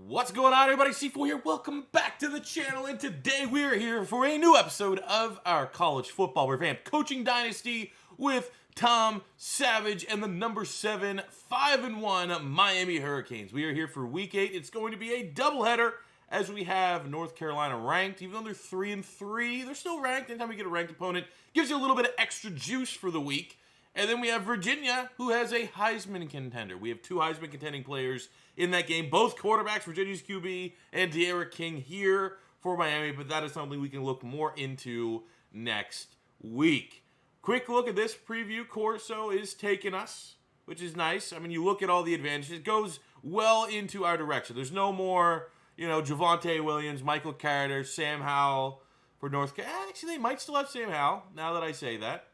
What's going on, everybody? C4 here. Welcome back to the channel, and today we're here for a new episode of our college football revamped coaching dynasty with Tom Savage and the number 7 5-1 Miami Hurricanes. We are here for week 8. It's going to be a doubleheader as we have North Carolina ranked. Even though they're 3-3, they're still ranked. Anytime we get a ranked opponent, gives you a little bit of extra juice for the week. And then we have Virginia, who has a Heisman contender. We have 2 Heisman contending players in that game. Both quarterbacks, Virginia's QB and D'Eriq King here for Miami, but that is something we can look more into next week. Quick look at this preview. Corso is taking us, which is nice. I mean, you look at all the advantages. It goes well into our direction. There's no more, Javonte Williams, Michael Carter, Sam Howell for North Carolina. Actually, they might still have Sam Howell, now that I say that.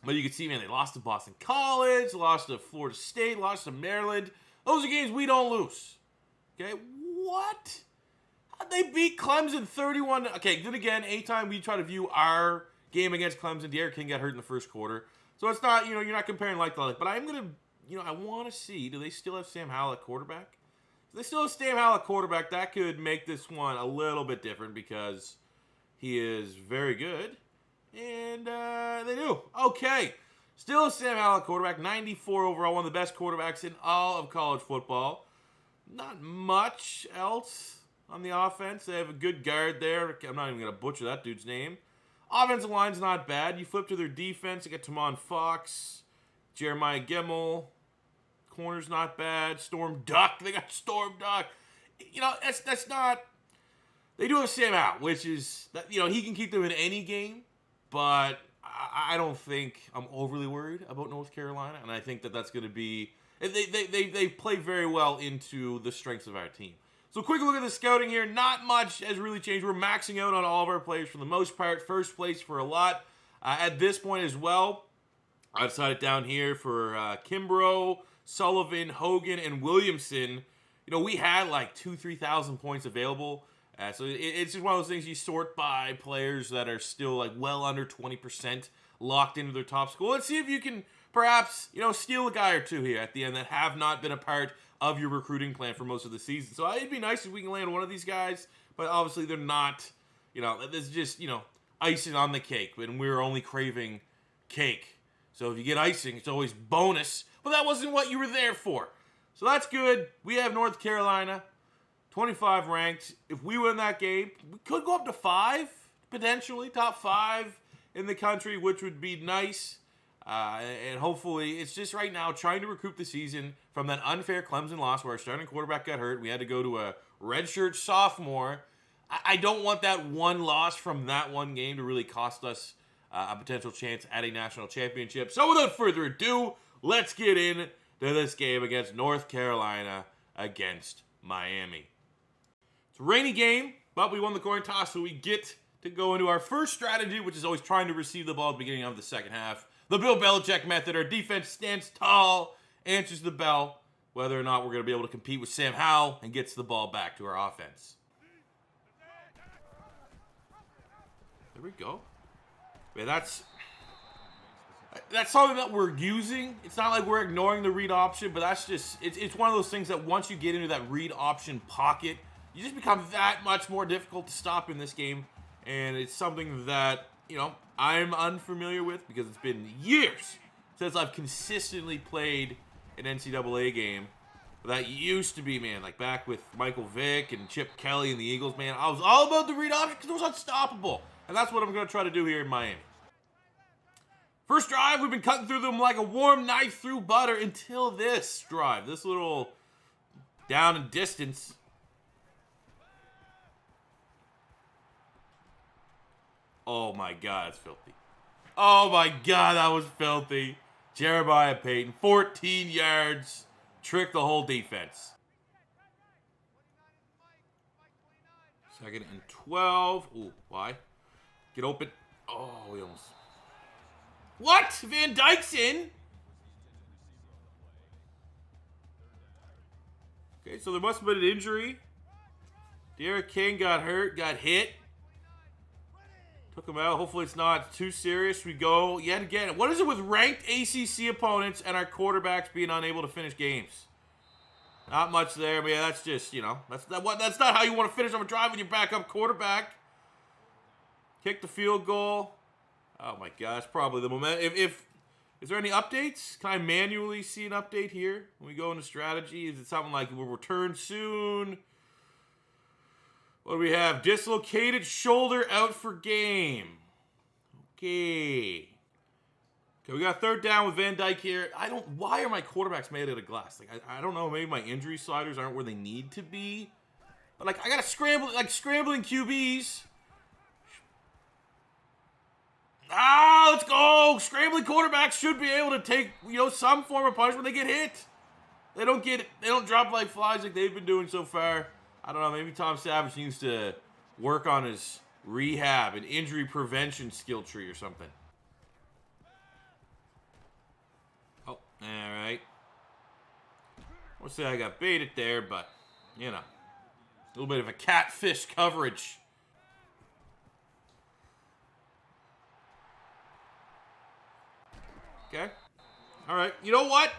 But you can see, man, they lost to Boston College, lost to Florida State, lost to Maryland. Those are games we don't lose. Okay, what? How'd they beat Clemson 31? Okay, then again, anytime we try to view our game against Clemson, D'Eriq King got hurt in the first quarter. So it's not, you're not comparing like to like. But I'm going to, I want to see, do they still have Sam Howell at quarterback? If they still have Sam Howell at quarterback, that could make this one a little bit different because he is very good. And they do. Okay. Still Sam Howell at quarterback. 94 overall. One of the best quarterbacks in all of college football. Not much else on the offense. They have a good guard there. I'm not even going to butcher that dude's name. Offensive line's not bad. You flip to their defense. They got Tamon Fox, Jeremiah Gemmel. Corner's not bad. Storm Duck. They got Storm Duck. That's not... They do have Sam Howell, which is... he can keep them in any game. But I don't think I'm overly worried about North Carolina, and I think that that's going to be... They play very well into the strengths of our team. So quick look at the scouting here. Not much has really changed. We're maxing out on all of our players for the most part. First place for a lot at this point as well. I decided down here for Kimbrough, Sullivan, Hogan, and Williamson. We had like 3,000 points available. So it's just one of those things you sort by players that are still like well under 20% locked into their top school. Let's see if you can perhaps, steal a guy or two here at the end that have not been a part of your recruiting plan for most of the season. So it'd be nice if we can land one of these guys, but obviously they're not, this is just, icing on the cake, and we're only craving cake. So if you get icing, it's always bonus, but that wasn't what you were there for. So that's good. We have North Carolina. 25 ranked. If we win that game, we could go up to 5, potentially. Top 5 in the country, which would be nice. And hopefully, it's just right now trying to recoup the season from that unfair Clemson loss where our starting quarterback got hurt. We had to go to a redshirt sophomore. I don't want that one loss from that one game to really cost us a potential chance at a national championship. So without further ado, let's get into this game against North Carolina against Miami. It's a rainy game, but we won the coin toss, so we get to go into our first strategy, which is always trying to receive the ball at the beginning of the second half. The Bill Belichick method. Our defense stands tall, answers the bell, whether or not we're going to be able to compete with Sam Howell and gets the ball back to our offense. There we go. Yeah, that's something that we're using. It's not like we're ignoring the read option, but that's just, it's one of those things that once you get into that read option pocket, you just become that much more difficult to stop in this game. And it's something that, I'm unfamiliar with because it's been years since I've consistently played an NCAA game. That used to be, man, like back with Michael Vick and Chip Kelly and the Eagles, man. I was all about the read option because it was unstoppable. And that's what I'm going to try to do here in Miami. First drive, we've been cutting through them like a warm knife through butter until this drive. This little down and distance. Oh my God, it's filthy. Oh my God, that was filthy. Jeremiah Payton, 14 yards. Tricked the whole defense. 2nd and 12. Ooh, why? Get open. Oh, we almost... What? Van Dyke's in? Okay, so there must have been an injury. D'Eriq King got hurt, got hit. Took him out. Hopefully it's not too serious. We go yet again. What is it with ranked ACC opponents and our quarterbacks being unable to finish games? Not much there, but yeah, that's just, that's not how you want to finish off a drive with your backup quarterback. Kick the field goal. Oh my gosh, probably the momentum. Is there any updates? Can I manually see an update here when we go into strategy? Is it something like we'll return soon? What do we have? Dislocated shoulder out for game. Okay, we got third down with Van Dyke here. Why are my quarterbacks made out of glass? Like, I don't know, maybe my injury sliders aren't where they need to be. But, like, I gotta scramble, like, scrambling QBs. Let's go! Scrambling quarterbacks should be able to take, some form of punishment when they get hit. They don't drop like flies like they've been doing so far. I don't know, maybe Tom Savage needs to work on his rehab and injury prevention skill tree or something. Oh, all right. I won't say I got baited there, but, a little bit of a catfish coverage. Okay. All right. You know what?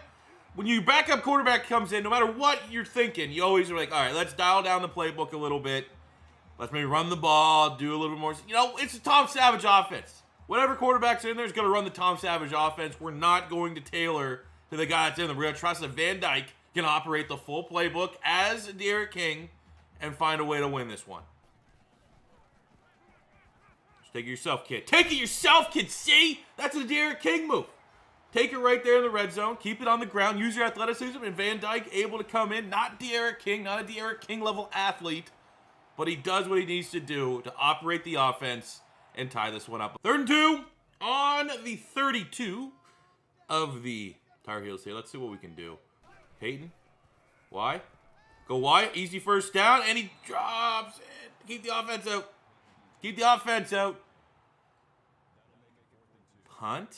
When your backup quarterback comes in, no matter what you're thinking, you always are like, all right, let's dial down the playbook a little bit. Let's maybe run the ball, do a little bit more. It's a Tom Savage offense. Whatever quarterback's in there is going to run the Tom Savage offense. We're not going to tailor to the guy that's in there. We're going to trust that Van Dyke can operate the full playbook as Derek King and find a way to win this one. Just take it yourself, kid. Take it yourself, kid. See? That's a Derek King move. Take it right there in the red zone. Keep it on the ground. Use your athleticism. And Van Dyke able to come in. Not Derek King. Not a Derek King level athlete. But he does what he needs to do to operate the offense and tie this one up. 3rd and 2 on the 32 of the Tar Heels here. Let's see what we can do. Peyton. Why? Go wide. Easy first down. And he drops it. Keep the offense out. Keep the offense out. Punt.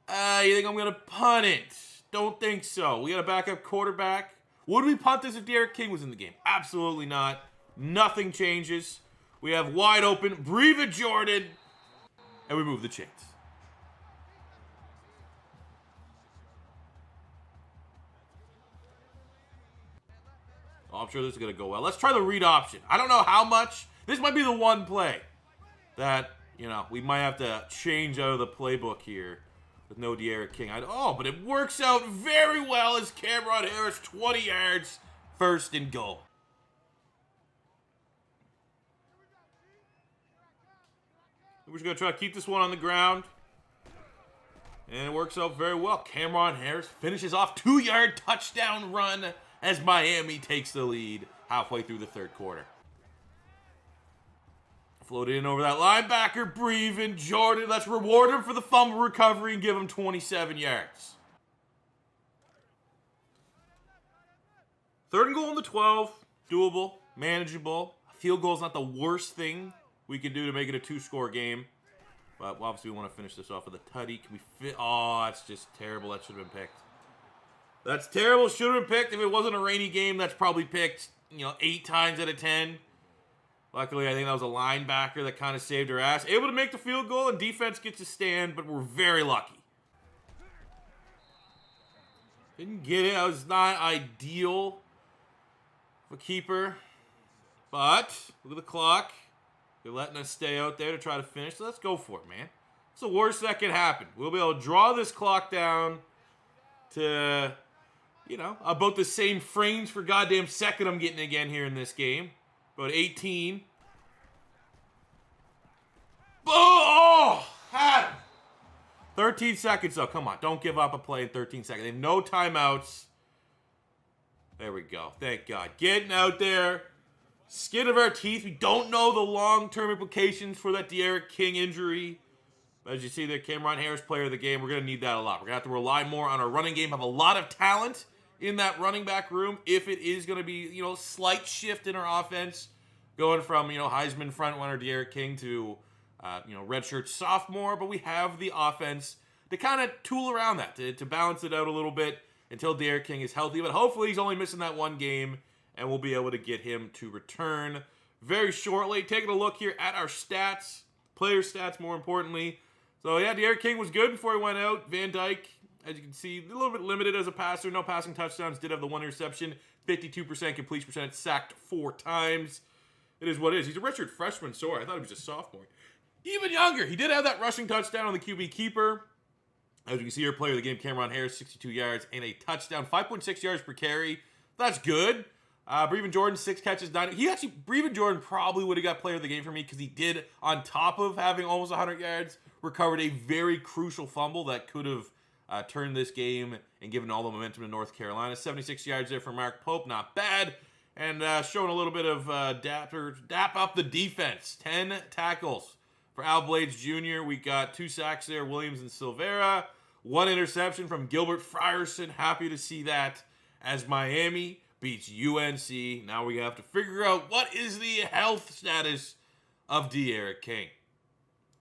You think I'm going to punt it? Don't think so. We got a backup quarterback. Would we punt this if Derek King was in the game? Absolutely not. Nothing changes. We have wide open Breva Jordan, and we move the chains. Oh, I'm sure this is going to go well. Let's try the read option. I don't know how much. This might be the one play that, we might have to change out of the playbook here. With no Derek King. But it works out very well as Cameron Harris, 20 yards, 1st and goal. We're just going to try to keep this one on the ground. And it works out very well. Cameron Harris finishes off 2-yard touchdown run as Miami takes the lead halfway through the 3rd quarter. Float in over that linebacker, Breva Jordan. Let's reward him for the fumble recovery and give him 27 yards. 3rd and goal on the 12. Doable, manageable. A field goal is not the worst thing we can do to make it a 2-score game. But obviously we want to finish this off with a tutty. Can we fit? Oh, that's just terrible. That should have been picked. That's terrible. Should have been picked. If it wasn't a rainy game, that's probably picked, 8 times out of 10. Luckily, I think that was a linebacker that kind of saved her ass. Able to make the field goal, and defense gets a stand, but we're very lucky. Didn't get it. That was not ideal for keeper. But, look at the clock. They're letting us stay out there to try to finish. So let's go for it, man. It's the worst that can happen. We'll be able to draw this clock down to, about the same frames per goddamn second I'm getting again here in this game. About 18. Oh! Had him. 13 seconds, though. Come on. Don't give up a play in 13 seconds. They have no timeouts. There we go. Thank God. Getting out there. Skin of our teeth. We don't know the long-term implications for that Derek King injury. But as you see there, Cameron Harris, player of the game. We're going to need that a lot. We're going to have to rely more on our running game. Have a lot of talent in that running back room if it is going to be, slight shift in our offense. Going from, Heisman frontrunner Derek King to, redshirt sophomore. But we have the offense to kind of tool around that, to balance it out a little bit until Derek King is healthy. But hopefully he's only missing that one game, and we'll be able to get him to return very shortly. Taking a look here at our stats, player stats more importantly. So, yeah, Derek King was good before he went out. Van Dyke As you can see, a little bit limited as a passer. No passing touchdowns. Did have the 1 interception. 52% completion percentage. Sacked 4 times. It is what it is. He's a redshirt freshman. Sorry, I thought he was a sophomore. Even younger. He did have that rushing touchdown on the QB keeper. As you can see here, player of the game, Cameron Harris, 62 yards and a touchdown. 5.6 yards per carry. That's good. Brevin Jordan, 6 catches, 9. Brevin Jordan probably would have got player of the game for me because he did, on top of having almost 100 yards, recovered a very crucial fumble that could have turned this game and given all the momentum to North Carolina. 76 yards there for Mark Pope, not bad. And showing a little bit of dap up the defense. 10 tackles for Al Blades Jr. We got 2 sacks there, Williams and Silvera. 1 interception from Gilbert Frierson. Happy to see that as Miami beats UNC. Now we have to figure out what is the health status of De'Aaron King.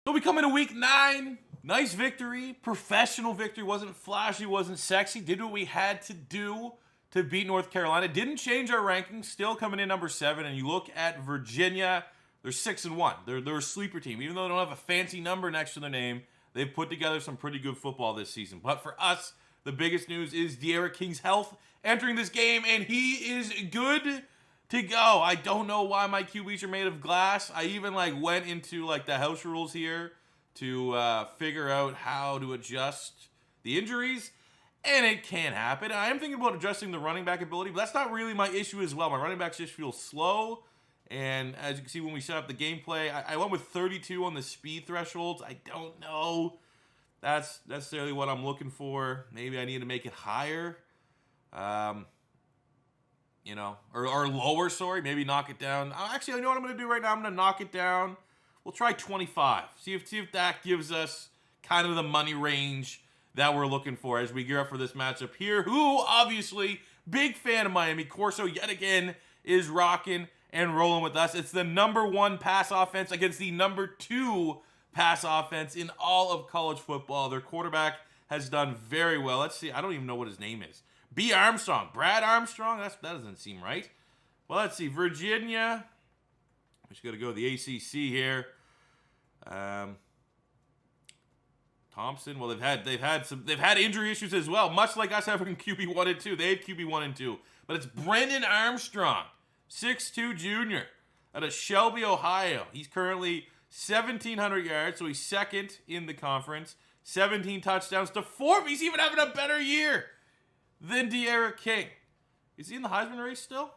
So we come into week 9. Nice victory. Professional victory. Wasn't flashy, wasn't sexy. Did what we had to do to beat North Carolina. Didn't change our rankings. Still coming in number 7. And you look at Virginia, they're 6-1. They're a sleeper team. Even though they don't have a fancy number next to their name, they've put together some pretty good football this season. But for us, the biggest news is De'Aaron King's health entering this game, and he is good to go. I don't know why my QBs are made of glass. I even went into the house rules here to figure out how to adjust the injuries, and it can happen. I am thinking about adjusting the running back ability, but that's not really my issue as well. My running backs just feel slow, and as you can see when we set up the gameplay, I went with 32 on the speed thresholds. I don't know that's necessarily what I'm looking for. Maybe I need to make it higher. Or lower, sorry. Maybe knock it down. Actually, I know what I'm going to do right now. I'm going to knock it down. We'll try 25. See if that gives us kind of the money range that we're looking for as we gear up for this matchup here. Who, obviously, big fan of Miami. Corso, yet again, is rocking and rolling with us. It's the number 1 pass offense against the number 2 pass offense in all of college football. Their quarterback has done very well. Let's see. I don't even know what his name is. B. Armstrong. Brad Armstrong? That doesn't seem right. Well, let's see. Virginia. We just got to go to the ACC here. Thompson. Well, they've had injury issues as well, much like us having QB 1 and 2. They have QB 1 and 2. But it's Brendan Armstrong, 6'2" junior out of Shelby, Ohio. He's currently 1,700 yards, so he's second in the conference. 17 touchdowns to 4. He's even having a better year than De'Aaron King. Is he in the Heisman race still?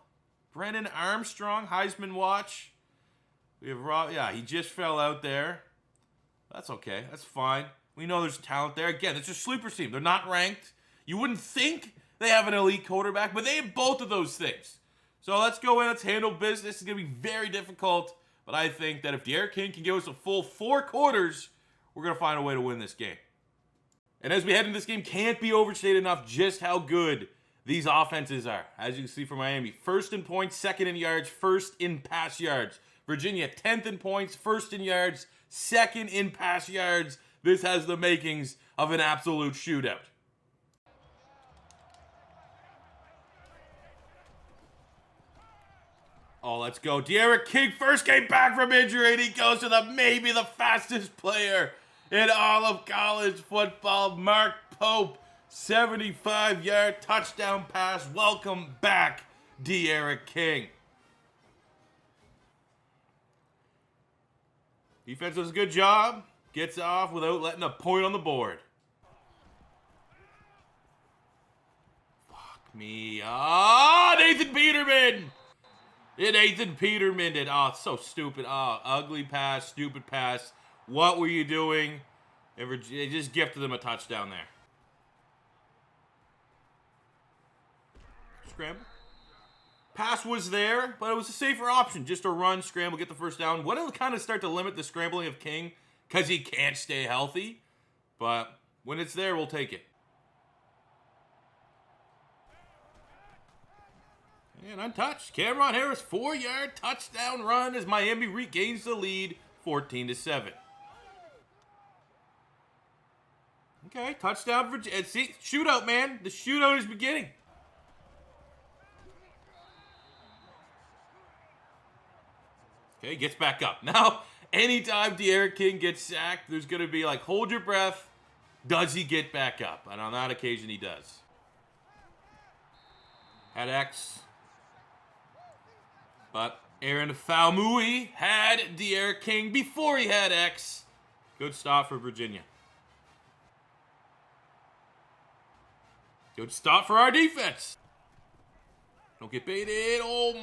Brendan Armstrong, Heisman watch. We have Rob. Yeah, he just fell out there. That's okay. That's fine. We know there's talent there. Again, it's a sleeper team. They're not ranked. You wouldn't think they have an elite quarterback, but they have both of those things. So let's go in. Let's handle business. It's going to be very difficult, but I think that if De'Aaron King can give us a full 4 quarters, we're going to find a way to win this game. And as we head into this game, can't be overstated enough just how good these offenses are. As you can see for Miami, 1st in points, 2nd in yards, 1st in pass yards. Virginia, 10th in points, 1st in yards, 2nd in pass yards. This has the makings of an absolute shootout. Oh, let's go. De'Aaron King, first game back from injury, and he goes to maybe the fastest player in all of college football, Mark Pope. 75-yard touchdown pass. Welcome back, De'Aaron King. Defense does a good job. Gets off without letting a point on the board. Fuck me. Nathan Peterman. Nathan Peterman did. Oh, it's so stupid. Oh, ugly pass, stupid pass. What were you doing? They just gifted them a touchdown there. Scramble. Pass was there, but it was a safer option. Just a run, scramble, get the first down. What will kind of start to limit the scrambling of King because he can't stay healthy. But when it's there, we'll take it. And untouched. Cameron Harris, 4-yard touchdown run as Miami regains the lead, 14-7. Okay, touchdown for... See, shootout, man. The shootout is beginning. Okay, gets back up. Now, anytime De'Aaron King gets sacked, there's going to be hold your breath, Does he get back up? And on that occasion, he does. Had X. But Aaron Falmouy had D'Eriq King before he had X. Good stop for Virginia. Good stop for our defense. Don't get baited. Oh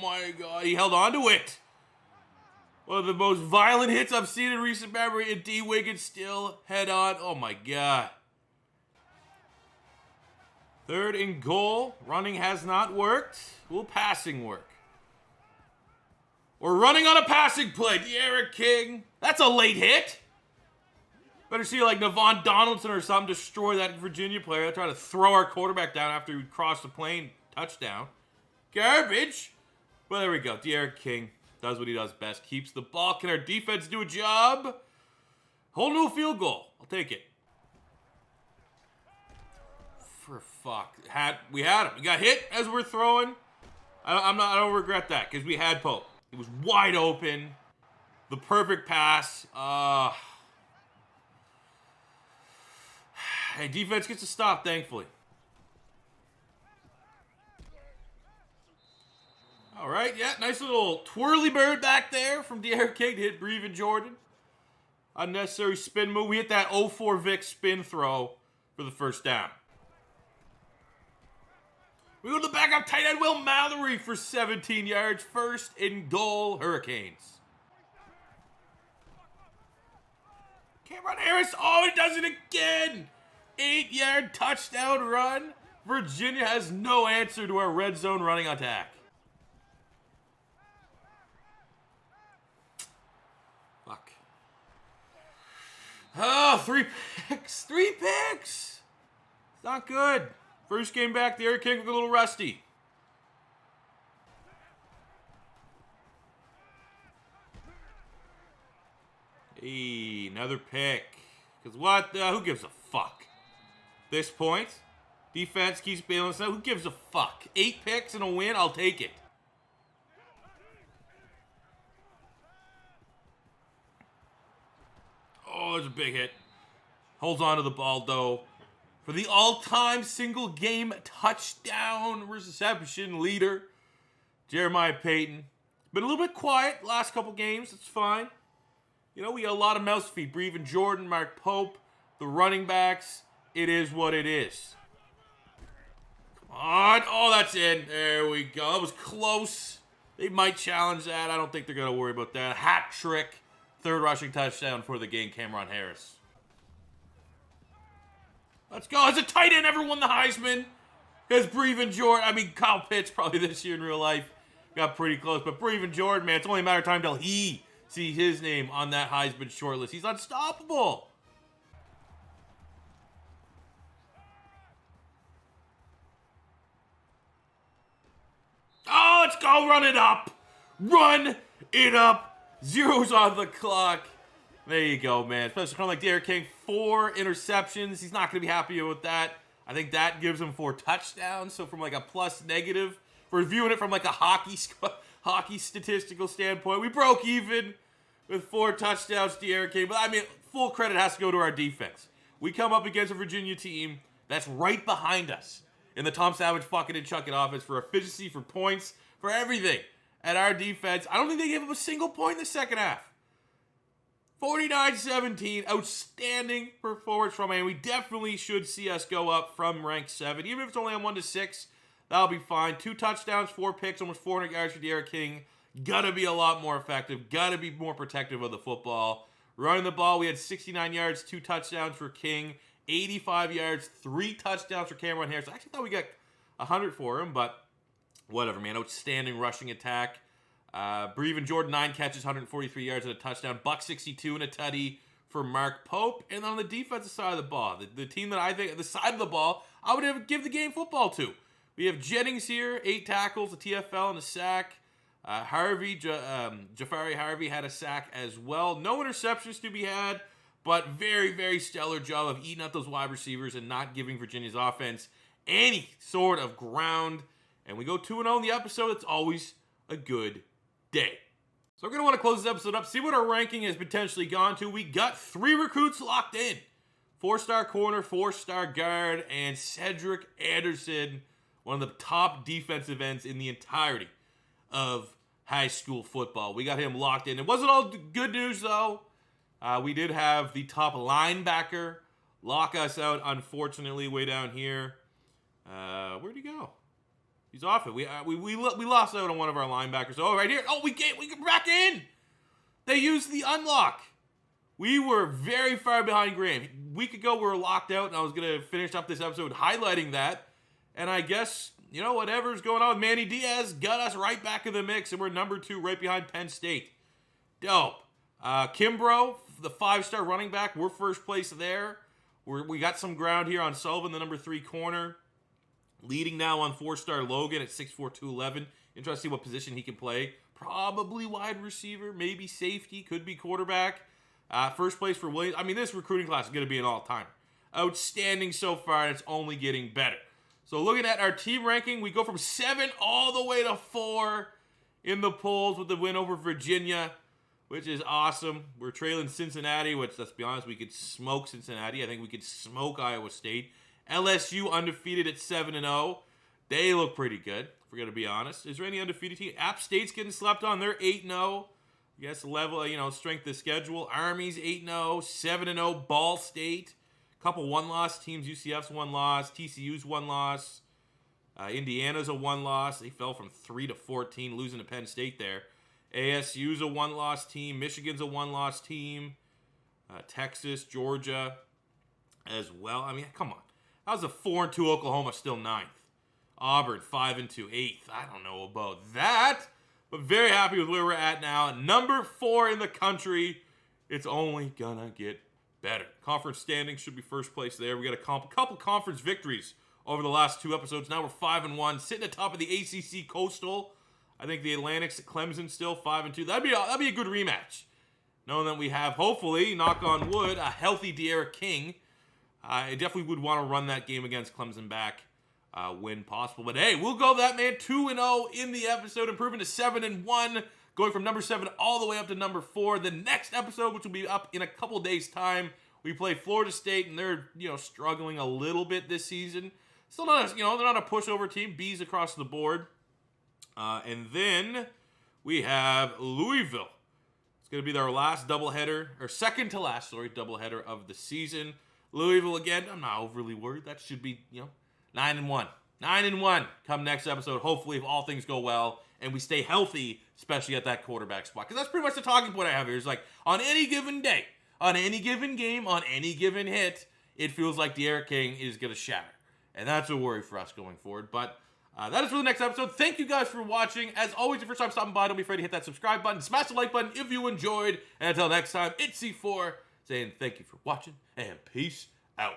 my God. He held on to it. One of the most violent hits I've seen in recent memory, and D. Wiggins still head on. Oh my God. 3rd and goal. Running has not worked. Will passing work? We're running on a passing play. D'Eriq King. That's a late hit. Better see like Navon Donaldson or something destroy that Virginia player. Try to throw our quarterback down after we crossed the plane. Touchdown. Garbage. Well, there we go. D'Eriq King does what he does best. Keeps the ball. Can our defense do a job? Hold no field goal. I'll take it. For fuck. We had him. We got hit as we're throwing. I don't regret that because we had Pope. He was wide open. The perfect pass. Hey, defense gets a stop, thankfully. All right, yeah, nice little twirly bird back there from D'Eriq King to hit Breven Jordan. Unnecessary spin move. We hit that 0-4 Vic spin throw for the first down. We go to the backup tight end, Will Mallory, for 17 yards. 1st and goal, Hurricanes. Cameron Harris, oh, he does it again. 8-yard touchdown run. Virginia has no answer to our red zone running attack. Fuck. Oh, 3 picks. 3 picks. It's not good. First game back, the D'Eriq King looked a little rusty. Hey, another pick. Because what? Who gives a fuck? This point, defense keeps bailing us out. Who gives a fuck? 8 picks and a win? I'll take it. Oh, there's a big hit. Holds on to the ball, though. For the all-time single-game touchdown reception leader, Jeremiah Payton. Been a little bit quiet last couple games. It's fine. You know, we got a lot of mouse feet. Breven Jordan, Mark Pope, the running backs. It is what it is. Come on. Oh, that's in. There we go. That was close. They might challenge that. I don't think they're going to worry about that. Hat trick. 3rd rushing touchdown for the game, Cameron Harris. Let's go. As a tight end ever won the Heisman? Because Breven Jordan, I mean, Kyle Pitts probably this year in real life got pretty close. But Breven Jordan, man, it's only a matter of time till he sees his name on that Heisman shortlist. He's unstoppable. Oh, let's go. Run it up. Run it up. Zeros on the clock. There you go, man. Especially kind of like D'Eriq King, 4 interceptions. He's not going to be happy with that. I think that gives him 4 touchdowns. So from like a plus negative, for viewing it from like a hockey statistical standpoint, we broke even with 4 touchdowns, D'Eriq King. But I mean, full credit has to go to our defense. We come up against a Virginia team that's right behind us in the Tom Savage fucking and chuck it offense for efficiency, for points, for everything. At our defense, I don't think they gave up a single point in the second half. 49-17, outstanding performance from, and we definitely should see us go up from rank 7. Even if it's only on 1-6, that'll be fine. 2 touchdowns, 4 picks, almost 400 yards for D'Eriq King. Gotta be a lot more effective. Gotta be more protective of the football. Running the ball, we had 69 yards, 2 touchdowns for King. 85 yards, 3 touchdowns for Cameron Harris. I actually thought we got 100 for him, but whatever, man. Outstanding rushing attack. Breven Jordan, 9 catches, 143 yards and a touchdown. $162 and a tutty for Mark Pope. And on the defensive side of the ball, the team that I think, the side of the ball, I would give the game football to. We have Jennings here, 8 tackles, a TFL, and a sack. Jafari Harvey had a sack as well. No interceptions to be had, but very, very stellar job of eating up those wide receivers and not giving Virginia's offense any sort of ground. And we go 2-0 in the episode. It's always a good day. So we're going to want to close this episode up, see what our ranking has potentially gone to. We got 3 recruits locked in 4-star corner, 4-star guard, and Cedric Anderson, one of the top defensive ends in the entirety of high school football. We got him locked in. It wasn't all good news, though. We did have the top linebacker lock us out, unfortunately, way down here. Where'd he go? He's off it. We lost out on one of our linebackers. Oh, right here. Oh, we get back in. They used the unlock. We were very far behind Graham. A week ago, we were locked out, and I was going to finish up this episode highlighting that. And I guess, whatever's going on with Manny Diaz got us right back in the mix, and we're number 2 right behind Penn State. Dope. Kimbrough, the 5-star running back, we're first place there. We got some ground here on Sullivan, the number 3 corner. Leading now on 4-star Logan at 6'4", 211. Interesting to see what position he can play. Probably wide receiver, maybe safety, could be quarterback. First place for Williams. I mean, this recruiting class is going to be an all-timer. Outstanding so far, and it's only getting better. So looking at our team ranking, we go from 7 all the way to 4 in the polls with the win over Virginia, which is awesome. We're trailing Cincinnati, which, let's be honest, we could smoke Cincinnati. I think we could smoke Iowa State. LSU undefeated at 7-0. They look pretty good, if we're going to be honest. Is there any undefeated team? App State's getting slept on. They're 8-0. I guess level, strength of schedule. Army's 8-0, 7-0. Ball State. A couple one-loss teams. UCF's one loss. TCU's one loss. Indiana's a one loss. They fell from 3 to 14, losing to Penn State there. ASU's a one-loss team. Michigan's a one-loss team. Texas, Georgia as well. I mean, come on. How's a 4-2 Oklahoma still 9th? Auburn 5-2, 8th. I don't know about that, but very happy with where we're at now. Number 4 in the country. It's only gonna get better. Conference standings should be first place there. We got a couple conference victories over the last 2 episodes. Now we're 5-1, sitting atop of the ACC Coastal. I think the Atlantic's at Clemson still 5-2. That'd be a good rematch. Knowing that we have, hopefully, knock on wood, a healthy De'Ara King. I definitely would want to run that game against Clemson back when possible. But hey, we'll go that, man. 2-0 in the episode, improving to 7-1, going from number 7 all the way up to number 4. The next episode, which will be up in a couple days' time, we play Florida State, and they're struggling a little bit this season. Still not they're not a pushover team. B's across the board. And then we have Louisville. It's going to be their last doubleheader, or second to last, doubleheader of the season. Louisville again, I'm not overly worried. That should be, 9-1. 9-1 come next episode, hopefully, if all things go well and we stay healthy, especially at that quarterback spot. Because that's pretty much the talking point I have here. Is like, on any given day, on any given game, on any given hit, it feels like De'Ara King is going to shatter. And that's a worry for us going forward. But that is for the next episode. Thank you guys for watching. As always, the first time stopping by, don't be afraid to hit that subscribe button. Smash the like button if you enjoyed. And until next time, it's C4 saying thank you for watching and peace out.